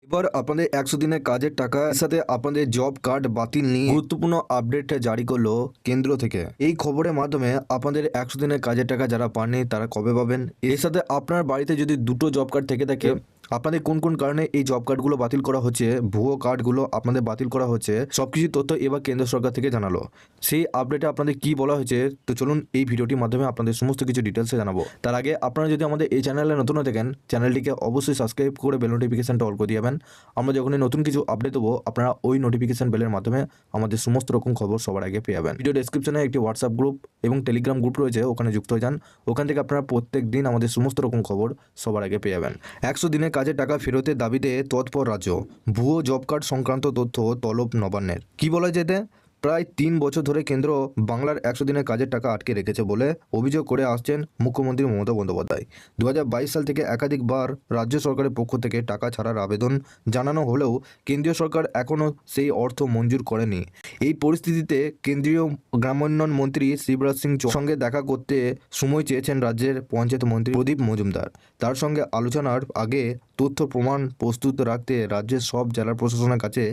এবার আপনাদের 100 দিনের কাজের টাকার সাথে আপনাদের জব কার্ড বাতিল নিয়ে গুরুত্বপূর্ণ আপডেট জারি করলো কেন্দ্র থেকে। এই খবরের মাধ্যমে আপনাদের 100 দিনের কাজের টাকা যারা পাননি তারা কবে পাবেন, এর সাথে আপনার বাড়িতে যদি দুটো জব কার্ড থেকে থাকে আপনাদের কোন কোন কারণে এই জব কার্ডগুলো বাতিল করা হচ্ছে, ভুয়ো কার্ডগুলো আপনাদের বাতিল করা হচ্ছে, সবকিছু তথ্য এবার কেন্দ্র সরকার থেকে জানালো। সেই আপডেটে আপনাদের কি বলা হয়েছে তো চলুন এই ভিডিওটির মাধ্যমে আপনাদের সমস্ত কিছু ডিটেলসে জানাবো। তার আগে আপনারা যদি আমাদের এই চ্যানেলে নতুন হয়ে থাকেন চ্যানেলটিকে অবশ্যই সাবস্ক্রাইব করে বেল নোটিফিকেশনটা অল করে দিবেন। আমরা যখনই নতুন কিছু আপডেট দেবো আপনারা ওই নোটিফিকেশন বেলের মাধ্যমে আমাদের সমস্ত রকম খবর সবার আগে পেয়ে যাবেন। ভিডিও ডেসক্রিপশনে একটি হোয়াটসঅ্যাপ গ্রুপ এবং টেলিগ্রাম গ্রুপ রয়েছে, ওখানে যুক্ত হয়ে যান। ওখান থেকে আপনারা প্রত্যেক দিন আমাদের সমস্ত রকম খবর সবার আগে পেয়ে যাবেন। 100 দিনের কাজের টাকা ফেরতের দাবিতে তৎপর রাজ্য, ভুয়ো জব কার্ড সংক্রান্ত তথ্য তলব নবান্নের। কি বলা যেতে, প্রায় 3 বছর ধরে কেন্দ্র বাংলার 100 দিনের কাজের টাকা আটকে রেখেছে বলে অভিযোগ করে আসছেন মুখ্যমন্ত্রী মমতা বন্দ্যোপাধ্যায়। 2022 সাল থেকে একাধিকবার রাজ্য সরকারের পক্ষ থেকে টাকা ছাড়ার আবেদন জানানো হলেও কেন্দ্রীয় সরকার এখনও সেই অর্থ মঞ্জুর করেনি। এই পরিস্থিতিতে কেন্দ্রীয় গ্রামোন্নয়ন মন্ত্রী শিবরাজ সিং চৌহানের সঙ্গে দেখা করতে সময় চেয়েছেন রাজ্যের পঞ্চায়েত মন্ত্রী প্রদীপ মজুমদার। তার সঙ্গে আলোচনার আগে তথ্য প্রমাণ প্রস্তুত রাখতে রাজ্যের সব জেলা প্রশাসনের কাছে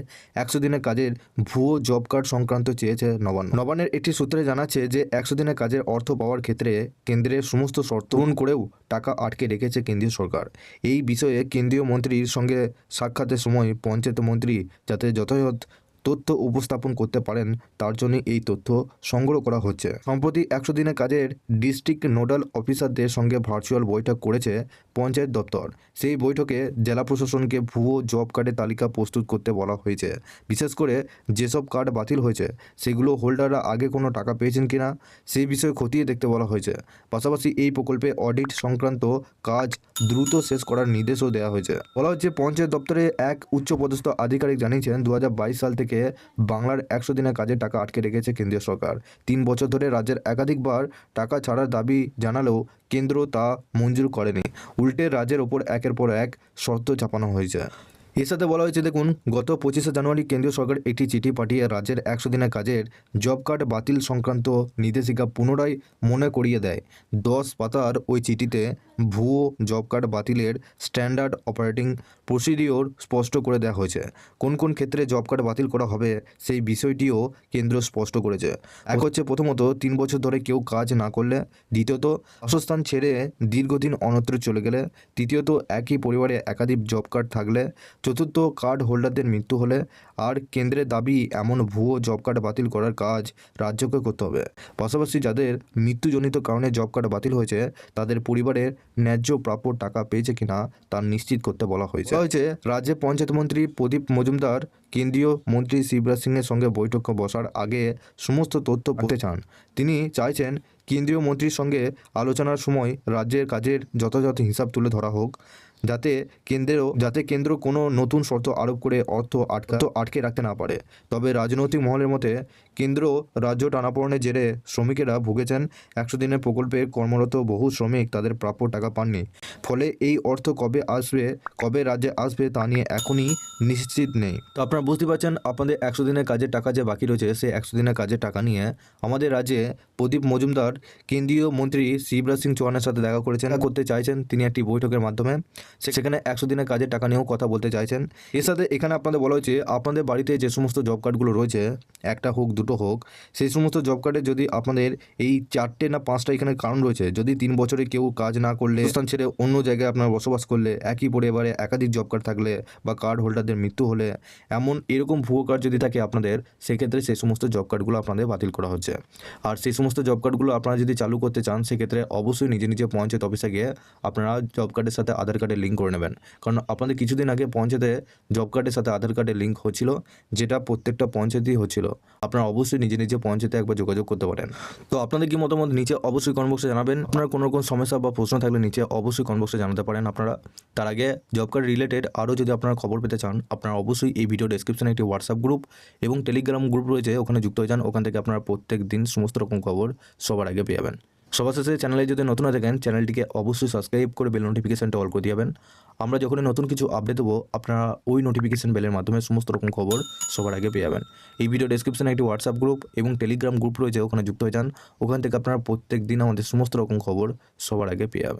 100 দিনের কাজের ভুয়ো জব কার্ড সংক্রান্ত চেয়েছে নবান্ন। নবান্নের একটি সূত্রে জানাচ্ছে যে 100 দিনের কাজের অর্থ পাওয়ার ক্ষেত্রে কেন্দ্রের সমস্ত শর্ত পূরণ করেও টাকা আটকে রেখেছে কেন্দ্রীয় সরকার। এই বিষয়ে কেন্দ্রীয় মন্ত্রীর সঙ্গে সাক্ষাতের সময় পঞ্চায়েত মন্ত্রী যাতে যথাযথ তথ্য উপস্থাপন করতে পারেন তার জন্য এই তথ্য সংগ্রহ করা হচ্ছে। সম্প্রতি 100 দিনের কাজের ডিস্ট্রিক্ট নোডাল অফিসারদের সঙ্গে ভার্চুয়াল বৈঠক করেছে পঞ্চায়েত দপ্তর। সেই বৈঠকে জেলা প্রশাসনকে ভুয়ো জব কার্ডের তালিকা প্রস্তুত করতে বলা হয়েছে। বিশেষ করে যেসব কার্ড বাতিল হয়েছে সেগুলো হোল্ডাররা আগে কোনো টাকা পেয়েছেন কিনা সেই বিষয়ে খতিয়ে দেখতে বলা হয়েছে। পাশাপাশি এই প্রকল্পে অডিট সংক্রান্ত কাজ দ্রুত শেষ করার নির্দেশও দেওয়া হয়েছে। বলা হচ্ছে পঞ্চায়েত দপ্তরে এক উচ্চপদস্থ আধিকারিক জানিয়েছেন 2022 সাল থেকে বাংলার 100 দিনের কাজের টাকা আটকে রেখেছে কেন্দ্রীয় সরকার। 3 বছর ধরে রাজ্যের একাধিকবার টাকা ছাড়ার দাবি জানালেও কেন্দ্র তা মঞ্জুর করেনি। উল্টে রাজ্যের ওপর একের পর এক শর্ত চাপানো হয়েছে। এর সাথে বলা হয়েছে, দেখুন, গত 25শে জানুয়ারি কেন্দ্রীয় সরকার একটি চিঠি পাঠিয়ে রাজ্যের 100 দিনের কাজের জব কার্ড বাতিল সংক্রান্ত নির্দেশিকা পুনরায় মনে করিয়ে দেয়। 10 পাতার ওই চিঠিতে ভুয়ো জব কার্ড বাতিলের স্ট্যান্ডার্ড অপারেটিং প্রসিডিওর স্পষ্ট করে দেওয়া হয়েছে। কোন কোন ক্ষেত্রে জব কার্ড বাতিল করা হবে সেই বিষয়টিও কেন্দ্র স্পষ্ট করেছে। এক হচ্ছে প্রথমত 3 বছর ধরে কেউ কাজ না করলে, দ্বিতীয়ত বাসস্থান ছেড়ে দীর্ঘদিন অন্যত্র চলে গেলে, তৃতীয়ত একই পরিবারে একাধিক জব কার্ড থাকলে, চতুর্থ কার্ড হোল্ডারদের মৃত্যু হলে। আর কেন্দ্রের দাবি এমন ভুয়ো জব কার্ড বাতিল করার কাজ রাজ্যকে করতে হবে। পাশাপাশি যাদের মৃত্যুজনিত কারণে জব কার্ড বাতিল হয়েছে তাদের পরিবারের ন্যায্য প্রাপ্য টাকা পেয়েছে কিনা তা নিশ্চিত করতে বলা হয়েছে। রাজ্যের পঞ্চায়েত মন্ত্রী প্রদীপ মজুমদার কেন্দ্রীয় মন্ত্রী শিবরাজ সিংয়ের সঙ্গে বৈঠকে বসার আগে সমস্ত তথ্য পেতে চান। তিনি চাইছেন কেন্দ্রীয় মন্ত্রীর সঙ্গে আলোচনার সময় রাজ্যের কাজের যথাযথ হিসাব তুলে ধরা হোক, যাতে কেন্দ্র কোনো নতুন শর্ত আরোপ করে অর্থ আটকে রাখতে না পারে। তবে রাজনৈতিক মহলের মতে কেন্দ্র রাজ্য টানাপোড়েনের জেরে শ্রমিকেরা ভুগেছেন। 100 দিনের প্রকল্পে কর্মরত বহু শ্রমিক তাদের প্রাপ্য টাকা পাননি। ফলে এই অর্থ কবে রাজ্যে আসবে তা নিয়ে এখনই নিশ্চিত নেই। তো আপনারা বুঝতে পারছেন আপনাদের 100 দিনের কাজের টাকা যে বাকি রয়েছে সেই 100 দিনের কাজের টাকা নিয়ে আমাদের রাজ্যে প্রদীপ মজুমদার কেন্দ্রীয় মন্ত্রী শিবরাজ সিং চৌহানের সাথে দেখা করতে চাইছেন। তিনি একটি বৈঠকের মাধ্যমে সেখানে 100 দিনের কাজের টাকা নিয়েও কথা বলতে চাইছেন। এর সাথে এখানে আপনাদের বলা হয়েছে আপনাদের বাড়িতে যে সমস্ত জব কার্ডগুলো রয়েছে, একটা হোক দুটো হোক, সেই সমস্ত জব কার্ডে যদি আপনাদের এই 4টে না 5টা এখানে কারণ রয়েছে, যদি 3 বছরে কেউ কাজ না করলে, স্থান ছেড়ে অন্য জায়গায় আপনারা বসবাস করলে, একই পরিবারে একাধিক জব কার্ড থাকলে বা কার্ড হোল্ডারদের মৃত্যু হলে, এরকম ভুয়ো কার্ড যদি থাকে আপনাদের, সেক্ষেত্রে সেই সমস্ত জব কার্ডগুলো আপনাদের বাতিল করা হচ্ছে। আর সেই সমস্ত জব কার্ডগুলো আপনারা যদি চালু করতে চান সেক্ষেত্রে অবশ্যই নিজে পঞ্চায়েত অফিসে গিয়ে আপনারা জব কার্ডের সাথে আধার কার্ডের লিঙ্ক করে নেবেন। কারণ আপনাদের কিছুদিন আগে পঞ্চায়েতে জব কার্ডের সাথে আধার কার্ডের লিঙ্ক হচ্ছিল, যেটা প্রত্যেকটা পঞ্চায়েতেই হচ্ছিল। আপনারা অবশ্যই নিজে পঞ্চায়েতে একবার যোগাযোগ করতে পারেন। তো আপনাদের কি মতামত নিচে অবশ্যই কমেন্ট বক্সে জানাবেন। আপনারা কোনো রকম সমস্যা বা প্রশ্ন থাকলে নিচে অবশ্যই কমেন্ট বক্সে জানাতে পারেন আপনারা। তার আগে জব কার্ড রিলেটেড আরও যদি আপনারা খবর পেতে চান আপনারা অবশ্যই এই ভিডিও ডেসক্রিপশনে একটি হোয়াটসঅ্যাপ গ্রুপ এবং টেলিগ্রাম গ্রুপ রয়েছে, ওখানে যুক্ত হয়ে যান। ওখান থেকে আপনারা প্রত্যেক দিন সমস্ত রকম খবর সবার আগে পেয়ে যাবেন। সবার শেষে চ্যানেলে যদি নতুন হয়ে থাকেন চ্যানেলটিকে অবশ্যই সাবস্ক্রাইব করে বেল নোটিফিকেশনটা অল করে দিবেন। আমরা যখনই নতুন কিছু আপডেট দেবো আপনারা ওই নোটিফিকেশন বেলের মাধ্যমে সমস্ত রকম খবর সবার আগে পেয়ে যাবেন। এই ভিডিও ডেসক্রিপশনে একটি হোয়াটসঅ্যাপ গ্রুপ এবং টেলিগ্রাম গ্রুপ রয়েছে, ওখানে যুক্ত হয়ে যান। ওখান থেকে আপনারা প্রত্যেক দিন আমাদের সমস্ত রকম খবর সবার আগে পেয়ে যাবেন।